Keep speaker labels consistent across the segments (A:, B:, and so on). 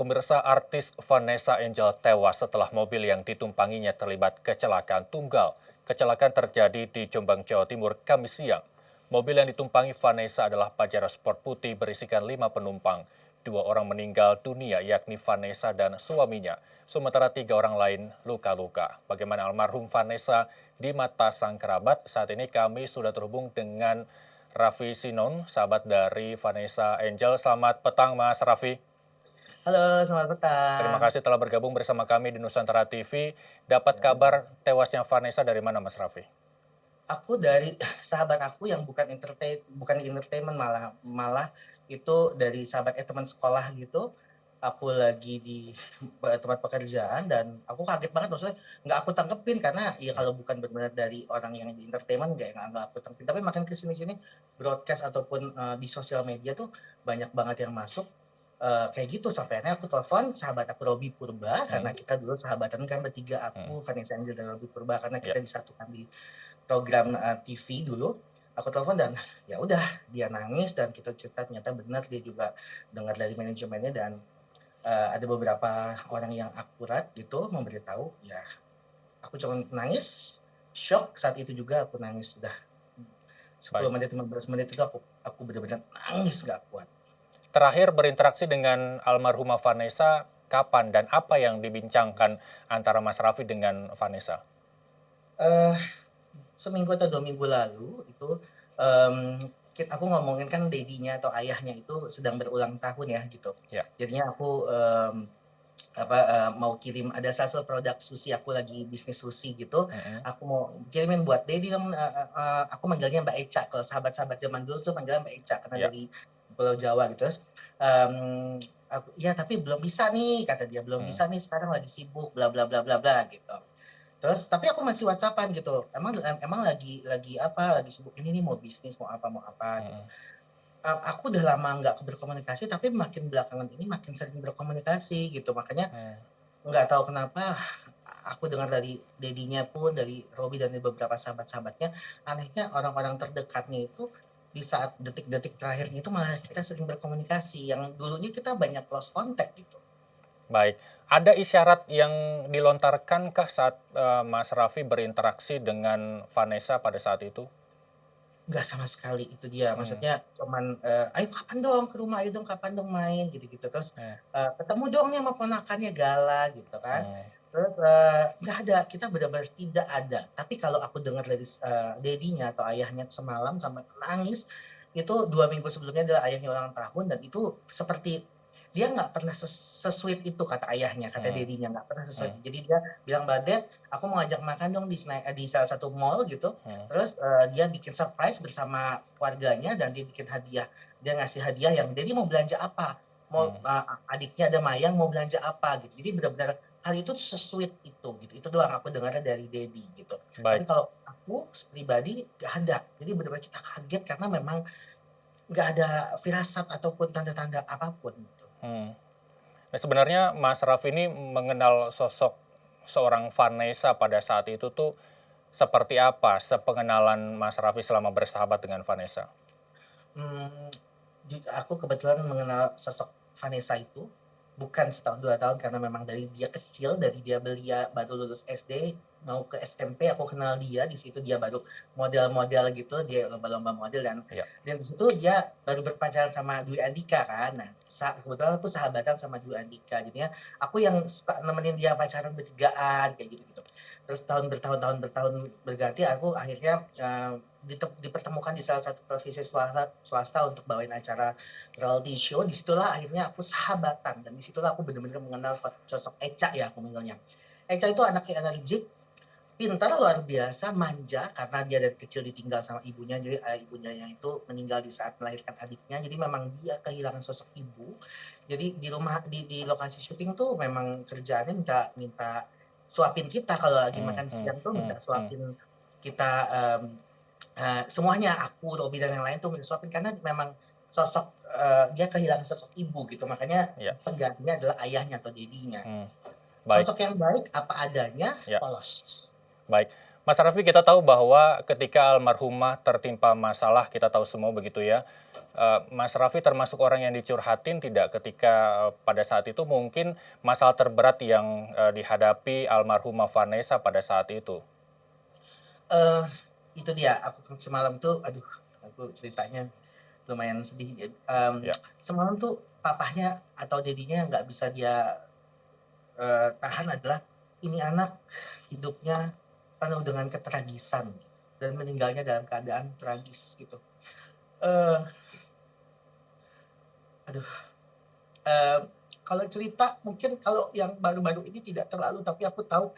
A: Pemirsa, artis Vanessa Angel tewas setelah mobil yang ditumpanginya terlibat kecelakaan tunggal. Kecelakaan terjadi di Jombang, Jawa Timur, Kamis siang. Mobil yang ditumpangi Vanessa adalah Pajero Sport putih berisikan 5 penumpang. 2 orang meninggal dunia yakni Vanessa dan suaminya, sementara 3 orang lain luka-luka. Bagaimana almarhum Vanessa di mata sang kerabat? Saat ini kami sudah terhubung dengan Raffi Sinon, sahabat dari Vanessa Angel. Selamat petang, Mas Raffi.
B: Halo, selamat
A: Terima
B: petang.
A: kasih telah bergabung bersama kami di Nusantara TV. Dapat
B: Ya,
A: kabar tewasnya Vanessa dari mana, Mas Raffi?
B: aku dari sahabat aku yang bukan entertainment malah malah itu dari sahabat teman sekolah gitu. Aku lagi di tempat pekerjaan dan aku kaget banget, maksudnya nggak aku tanggepin karena ya kalau bukan benar-benar dari orang yang di entertainment nggak aku tanggepin. Tapi makin ke sini-sini broadcast ataupun di sosial media tuh banyak banget yang masuk kayak gitu, sampai akhirnya aku telepon sahabat aku Robby Purba karena
A: Hmm,
B: kita dulu sahabatan kan bertiga,
A: hmm,
B: aku, Vanessa Angel dan Robby Purba karena
A: ya,
B: kita disatukan di program, TV dulu. Aku telepon dan ya udah dia nangis dan kita cerita ternyata benar dia juga dengar dari manajemennya dan, ada beberapa orang yang akurat gitu memberitahu, ya aku cuman nangis, syok saat itu juga aku nangis udah 10
A: baik.
B: menit, 15 menit itu aku benar-benar nangis nggak kuat.
A: Terakhir berinteraksi dengan almarhumah Vanessa kapan dan apa yang dibincangkan antara Mas Raffi dengan Vanessa?
B: Eee, Seminggu atau 2 minggu lalu itu, aku ngomongin kan dedinya atau ayahnya itu sedang berulang tahun ya gitu.
A: Ya,
B: Jadinya aku, mau kirim ada salah satu produk sushi, aku lagi bisnis sushi gitu,
A: mm-mm,
B: aku mau kirimin buat dedi dong, aku manggilnya Mbak Eca, kalau sahabat-sahabat zaman dulu tuh manggilnya Mbak Eca karena
A: ya,
B: dari Pulau Jawa gitu. Terus, "Ya tapi belum bisa nih," kata dia, "belum
A: mm,
B: bisa nih sekarang lagi sibuk bla bla bla bla bla," gitu. Terus tapi aku masih WhatsApp-an gitu, emang lagi apa, lagi sibuk ini nih, mau bisnis, mau apa gitu.
A: mm,
B: Aku udah lama nggak berkomunikasi, tapi makin belakangan ini makin sering berkomunikasi gitu. Makanya
A: mm.
B: nggak tahu kenapa aku dengar dari dedinya pun, dari Robby dan dari beberapa sahabat-sahabatnya, anehnya orang-orang terdekatnya itu di saat detik-detik terakhirnya itu malah kita sering berkomunikasi, yang dulunya kita banyak lost contact gitu.
A: Baik. Ada isyarat yang dilontarkankah saat Mas Raffi berinteraksi dengan Vanessa pada saat itu?
B: Nggak sama sekali, itu dia.
A: Hmm,
B: Maksudnya cuman, "Ayo kapan dong ke rumah, ayo dong kapan dong main," gitu-gitu. Terus,
A: hmm,
B: "Ketemu dong nih sama ponakannya Gala," gitu kan.
A: hmm,
B: Terus, nggak ada, kita benar-benar tidak ada. Tapi kalau aku dengar dari dedinya atau ayahnya semalam sampai nangis, itu 2 minggu sebelumnya adalah ayahnya ulang tahun dan itu seperti dia nggak pernah se-sweet itu kata ayahnya, kata
A: hmm,
B: dedinya, nggak pernah
A: hmm,
B: se-sweet. Jadi dia bilang, "Mbak Ded, aku mau ngajak makan dong di salah satu mall," gitu.
A: hmm,
B: Terus, dia bikin surprise bersama keluarganya dan dia bikin hadiah. Dia ngasih hadiah yang "Dedi mau belanja apa?" Mau
A: hmm.
B: adiknya ada Mayang mau belanja apa gitu. Jadi benar-benar hal itu se-sweet itu gitu. Itu doang aku dengarnya dari Dedi gitu. Tapi
A: Baik.
B: kalau aku pribadi nggak ada. Jadi benar-benar kita kaget karena memang nggak ada firasat ataupun tanda-tanda apapun gitu.
A: Hmm. Nah, sebenarnya Mas Raffi ini mengenal sosok seorang Vanessa pada saat itu tuh seperti apa sepengenalan Mas Raffi selama bersahabat dengan Vanessa?
B: Mmm, aku kebetulan mengenal sosok Vanessa itu, bukan setahun 2 tahun karena memang dari dia kecil, dari dia baru lulus SD, mau ke SMP aku kenal dia, di situ dia baru model-model gitu, dia lomba-lomba model
A: Ya,
B: dan di situ dia baru berpacaran sama Dwi Andika kan. Nah, kebetulan aku sahabatan sama Dwi Andika, jadinya aku yang suka nemenin dia pacaran bertigaan, kayak gitu-gitu. Terus bertahun-tahun berganti aku akhirnya, dipertemukan di salah satu televisi swasta untuk bawain acara reality show, di situlah akhirnya aku sahabatan dan di situlah aku benar-benar mengenal sosok Eca ya aku manggilnya. Eca itu anaknya energik, pintar luar biasa, manja karena dia dari kecil ditinggal sama ibunya, jadi, ibunya itu meninggal di saat melahirkan adiknya, jadi memang dia kehilangan sosok ibu. Jadi di lokasi syuting tuh memang kerjaannya minta minta suapin kita kalau lagi
A: hmm,
B: makan
A: hmm,
B: siang tuh
A: hmm,
B: minta
A: hmm,
B: suapin kita, semuanya, aku, Robby, dan yang lain tuh minta suapin karena memang sosok, dia kehilangan sosok ibu gitu, makanya
A: ya,
B: penggantinya adalah ayahnya atau dedinya.
A: hmm, baik,
B: Sosok yang baik apa adanya,
A: ya,
B: polos.
A: baik. Mas Raffi, kita tahu bahwa ketika almarhumah tertimpa masalah, kita tahu semua begitu ya, Mas Raffi termasuk orang yang dicurhatin tidak ketika pada saat itu mungkin masalah terberat yang dihadapi almarhumah Vanessa pada saat itu?
B: Eh, itu dia, aku semalam tuh, aduh, aku ceritanya lumayan sedih.
A: Ya.
B: Semalam tuh papahnya atau dedinya yang nggak bisa dia tahan adalah ini anak hidupnya penuh dengan ketragisan gitu, dan meninggalnya dalam keadaan tragis gitu. Eh, aduh, eh, kalau cerita mungkin kalau yang baru-baru ini tidak terlalu, tapi aku tahu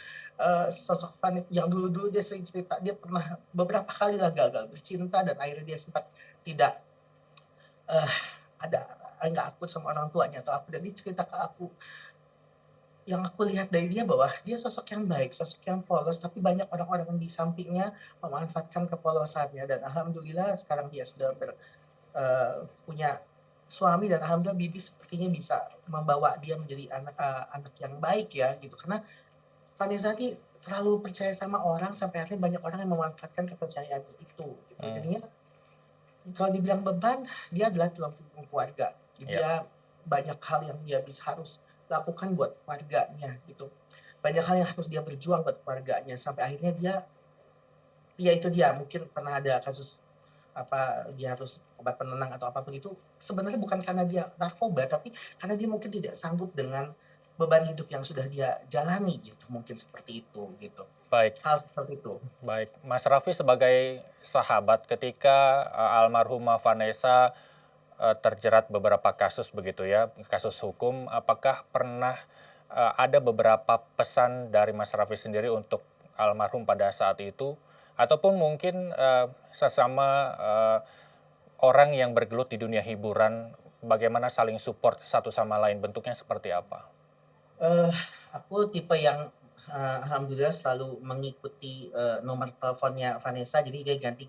B: sosok Fanny yang dulu-dulu dia sering cerita dia pernah beberapa kali lah gagal bercinta dan akhirnya dia sempat tidak eh, ada nggak akut sama orang tuanya atau aku, dan dia cerita ke aku yang aku lihat dari dia bahwa dia sosok yang baik, sosok yang polos, tapi banyak orang-orang di sampingnya memanfaatkan kepolosannya, dan alhamdulillah sekarang dia sudah punya suami, dan alhamdulillah bibi sepertinya bisa membawa dia menjadi anak yang baik ya gitu, karena Vanessa ini terlalu percaya sama orang sampai akhirnya banyak orang yang memanfaatkan kepercayaan itu gitu.
A: Hmm.
B: Jadinya kalau dibilang beban, dia adalah tulang punggung keluarga.
A: Ya.
B: Dia banyak hal yang dia harus lakukan buat keluarganya gitu. Banyak hal yang harus dia berjuang buat keluarganya sampai akhirnya dia itu dia mungkin pernah ada kasus apa dia harus obat penenang atau apapun itu, sebenarnya bukan karena dia narkoba, tapi karena dia mungkin tidak sanggup dengan beban hidup yang sudah dia jalani gitu, mungkin seperti itu gitu.
A: Baik.
B: Hal seperti itu.
A: Baik, Mas Raffi sebagai sahabat ketika almarhumah Vanessa terjerat beberapa kasus begitu ya, kasus hukum, apakah pernah ada beberapa pesan dari Mas Raffi sendiri untuk almarhum pada saat itu, ataupun mungkin sesama orang yang bergelut di dunia hiburan, bagaimana saling support satu sama lain, bentuknya seperti apa?
B: Eh, aku tipe yang alhamdulillah selalu mengikuti nomor teleponnya Vanessa, jadi dia ganti.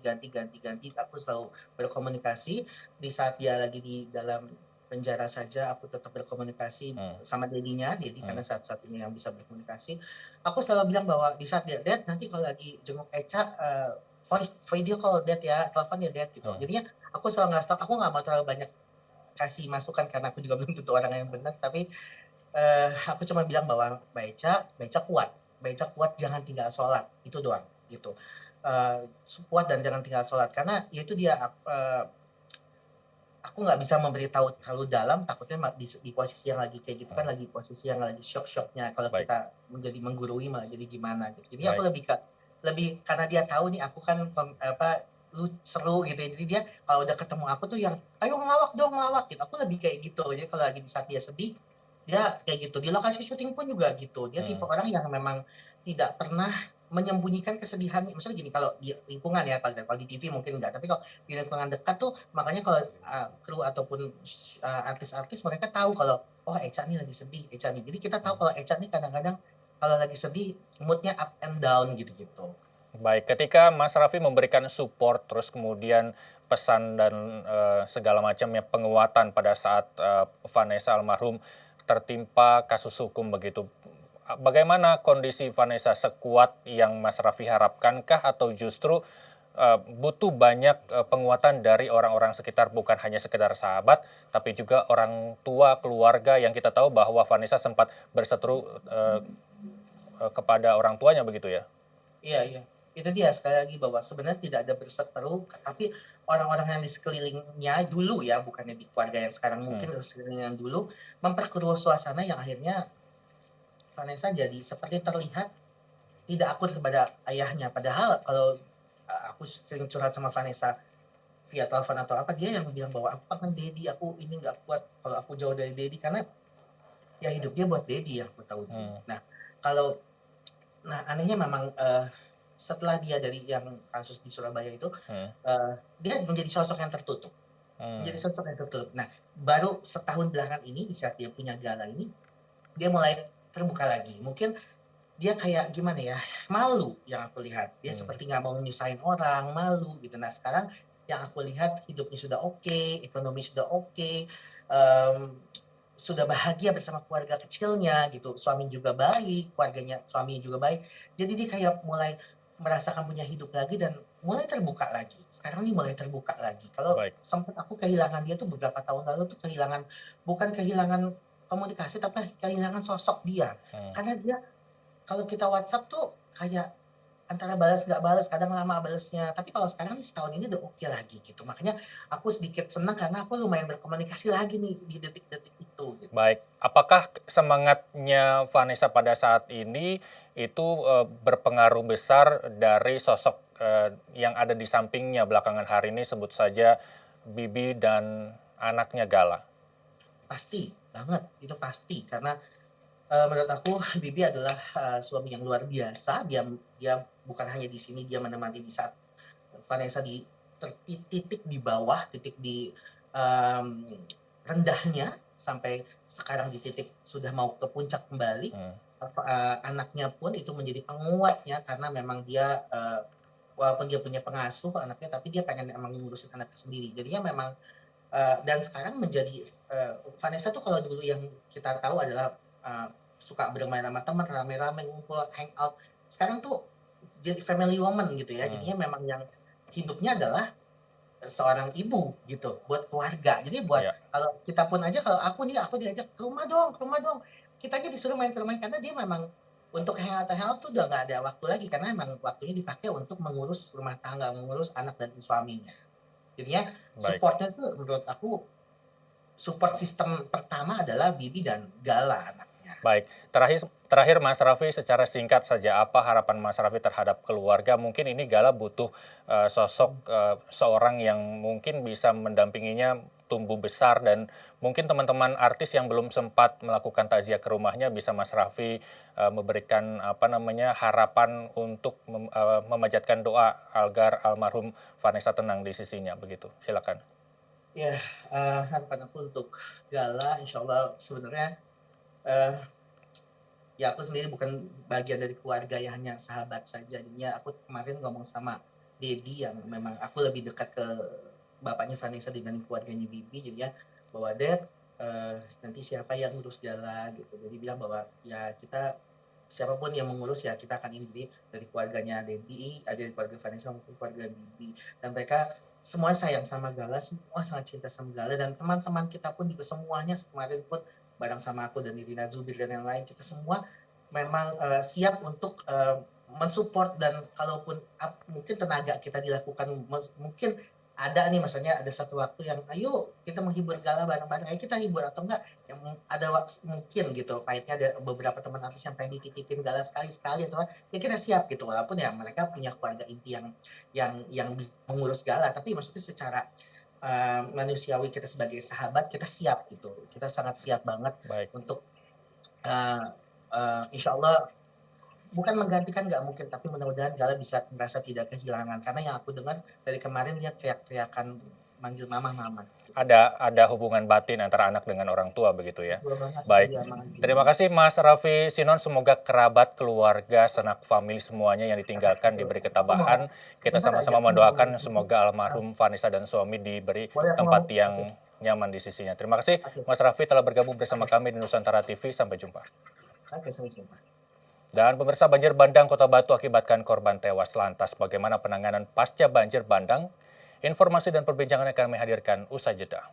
B: Aku selalu berkomunikasi di saat dia lagi di dalam penjara saja. Aku tetap berkomunikasi
A: Hmm.
B: sama dedinya, dedi
A: Hmm.
B: karena satu-satunya yang bisa berkomunikasi. Aku selalu bilang bahwa di saat dia Dad, nanti kalau lagi jenguk Eca, voice video call Dad ya, telepon ya Dad gitu.
A: Hmm.
B: Jadinya aku selalu nggak stop, aku nggak mau terlalu banyak kasih masukan karena aku juga belum tentu orang yang benar, tapi aku cuma bilang bahwa Baca kuat jangan tinggal sholat, itu doang gitu. Kuat dan jangan tinggal sholat, karena ya itu dia, aku nggak bisa memberitahu terlalu dalam, takutnya di posisi yang lagi kayak gitu kan,
A: Hmm.
B: lagi posisi yang lagi shock-shocknya kalau
A: Baik,
B: kita menjadi menggurui malah jadi gimana gitu. Jadi aku
A: baik.
B: lebih karena dia tahu nih aku kan seru gitu ya. Jadi dia kalau udah ketemu aku tuh yang ayo ngelawak dong ngelawak gitu. Aku lebih kayak gitu. Jadi kalau lagi di saat dia sedih, dia kayak gitu. Di lokasi syuting pun juga gitu. Dia tipe
A: Hmm.
B: orang yang memang tidak pernah menyembunyikan kesedihannya. Misalnya gini, kalau di lingkungan ya, kalau di TV mungkin enggak, tapi kalau di lingkungan dekat tuh makanya kalau kru ataupun artis-artis mereka tahu kalau oh Echa nih lagi sedih, Echa nih. Jadi kita tahu kalau Echa nih kadang-kadang kalau lagi sedih moodnya up and down gitu-gitu.
A: Baik, ketika Mas Raffi memberikan support, terus kemudian pesan dan segala macamnya penguatan pada saat Vanessa almarhum tertimpa kasus hukum begitu. Bagaimana kondisi Vanessa, sekuat yang Mas Raffi harapkankah atau justru butuh banyak penguatan dari orang-orang sekitar, bukan hanya sekedar sahabat, tapi juga orang tua, keluarga yang kita tahu bahwa Vanessa sempat berseteru kepada orang tuanya begitu ya?
B: Iya, iya. Itu dia sekali lagi bahwa sebenarnya tidak ada berseteru, tapi orang-orang yang di sekelilingnya dulu ya, bukannya di keluarga yang sekarang,
A: Hmm.
B: mungkin di sekeliling yang dulu memperkeruh suasana yang akhirnya Vanessa jadi seperti terlihat tidak akur kepada ayahnya. Padahal kalau aku sering curhat sama Vanessa via telepon atau apa, dia yang bilang bahwa aku kangen Dedi, aku ini nggak kuat kalau aku jauh dari Dedi, karena ya hidup dia buat Dedi yang aku tahu dulu.
A: Hmm.
B: Kalau anehnya memang setelah dia dari yang kasus di Surabaya itu,
A: Hmm.
B: dia menjadi sosok yang tertutup.
A: Hmm.
B: Menjadi sosok yang tertutup. Nah, baru setahun belakangan ini, di saat dia punya gala ini, dia mulai terbuka lagi. Mungkin dia kayak gimana ya, malu yang aku lihat. Dia
A: Hmm.
B: seperti nggak mau nyusahin orang, malu gitu. Nah, sekarang yang aku lihat hidupnya sudah oke, ekonomi sudah oke, sudah bahagia bersama keluarga kecilnya gitu. Suami juga baik, keluarganya suami juga baik. Jadi dia kayak mulai merasakan punya hidup lagi dan mulai terbuka lagi. Sekarang nih mulai terbuka lagi. Kalau
A: Baik.
B: sempat aku kehilangan dia tuh beberapa tahun lalu tuh bukan kehilangan komunikasi, tapi kehilangan sosok dia.
A: Hmm.
B: Karena dia kalau kita WhatsApp tuh kayak antara balas nggak balas, kadang lama balesnya. Tapi kalau sekarang setahun ini udah oke lagi gitu. Makanya aku sedikit senang karena aku lumayan berkomunikasi lagi nih di detik-detik itu gitu.
A: Baik, apakah semangatnya Vanessa pada saat ini itu berpengaruh besar dari sosok yang ada di sampingnya belakangan hari ini, sebut saja Bibi dan anaknya Gala?
B: Pasti banget, itu pasti. Karena menurut aku Bibi adalah, suami yang luar biasa. Dia dia bukan hanya di sini, dia menemani di saat Vanessa di titik di bawah, titik di, mmm, rendahnya, sampai sekarang di titik sudah mau ke puncak kembali.
A: Hmm.
B: Anaknya pun itu menjadi penguatnya karena memang dia, walaupun dia punya pengasuh anaknya, tapi dia pengen emang ngurusin anaknya sendiri. Jadinya memang, dan sekarang menjadi, Vanessa tuh kalau dulu yang kita tahu adalah, suka bermain sama teman, rame-rame ngumpul, hangout. Sekarang tuh jadi family woman gitu ya.
A: Hmm.
B: Jadinya memang yang hidupnya adalah seorang ibu gitu, buat keluarga. Jadi buat
A: Ya.
B: kalau kita pun aja kalau aku diajak, ke rumah dong." Kita aja disuruh main ke rumah karena dia memang untuk hangout-hangout tuh udah nggak ada waktu lagi karena emang waktunya dipakai untuk mengurus rumah tangga, mengurus anak dan suaminya. Jadinya
A: Baik.
B: support-nya tuh menurut aku, support sistem pertama adalah Bibi dan Gala anaknya.
A: Baik, terakhir terakhir Mas Raffi, secara singkat saja, apa harapan Mas Raffi terhadap keluarga? Mungkin ini Gala butuh sosok seorang yang mungkin bisa mendampinginya tumbuh besar, dan mungkin teman-teman artis yang belum sempat melakukan takziah ke rumahnya bisa Mas Raffi memberikan apa namanya harapan untuk memanjatkan doa agar almarhum Vanessa tenang di sisinya, begitu. Silakan.
B: Ya, harapan aku untuk Gala insyaallah sebenarnya, eee, ya aku sendiri bukan bagian dari keluarga yang hanya sahabat saja. Jadinya aku kemarin ngomong sama Dedi yang memang aku lebih dekat ke bapaknya Vanessa dibanding keluarganya Bibi, jadinya bahwa, "Dad, nanti siapa yang ngurus Gala?" Gitu. Jadi bilang bahwa, "Ya kita siapapun yang mengurus ya kita akan ini." Jadi dari keluarganya Dedi, dari keluarga Vanessa maupun keluarga Bibi. Dan mereka semua sayang sama Gala, semua sangat cinta sama Gala dan teman-teman kita pun juga semuanya kemarin pun bareng sama aku dan Nirina Zubir dan yang lain, kita semua memang, siap untuk, men-support dan kalaupun mungkin tenaga kita dilakukan mungkin ada nih maksudnya ada satu waktu yang, "Ayo kita menghibur Gala bareng-bareng, ayo kita hibur," atau enggak yang ada mungkin gitu pahitnya ada beberapa teman artis yang pengen dititipin Gala sekali-sekali atau ya kita siap gitu walaupun ya mereka punya keluarga inti yang bisa mengurus Gala, tapi maksudnya secara, manusiawi kita sebagai sahabat kita siap gitu, kita sangat siap banget
A: Baik.
B: untuk, eee insyaallah bukan menggantikan nggak mungkin, tapi mudah-mudahan Gala bisa merasa tidak kehilangan, karena yang aku dengar dari kemarin dia teriak-teriakan manggil mama, mama, gitu.
A: Ada hubungan batin antara anak dengan orang tua, begitu ya.
B: Betul banget,
A: Baik,
B: iya makasih.
A: terima kasih Mas Raffi Sinon, semoga kerabat, keluarga, sanak famili semuanya yang ditinggalkan diberi
B: Aku mau
A: ketabahan. Kita
B: sebentar aja
A: sama-sama
B: aku mau ngomong
A: mendoakan
B: sedikit.
A: semoga
B: Ah,
A: almarhum Vanessa dan suami diberi
B: boleh aku
A: tempat
B: ngomong? Oke,
A: yang nyaman di sisinya. Terima kasih
B: oke,
A: Mas Raffi telah bergabung bersama
B: oke,
A: kami di Nusantara TV. Sampai jumpa.
B: oke, sampai jumpa.
A: Dan pemirsa, banjir bandang Kota Batu akibatkan korban tewas. Lantas bagaimana penanganan pasca banjir bandang? Informasi dan perbincangan yang kami hadirkan usai jeda.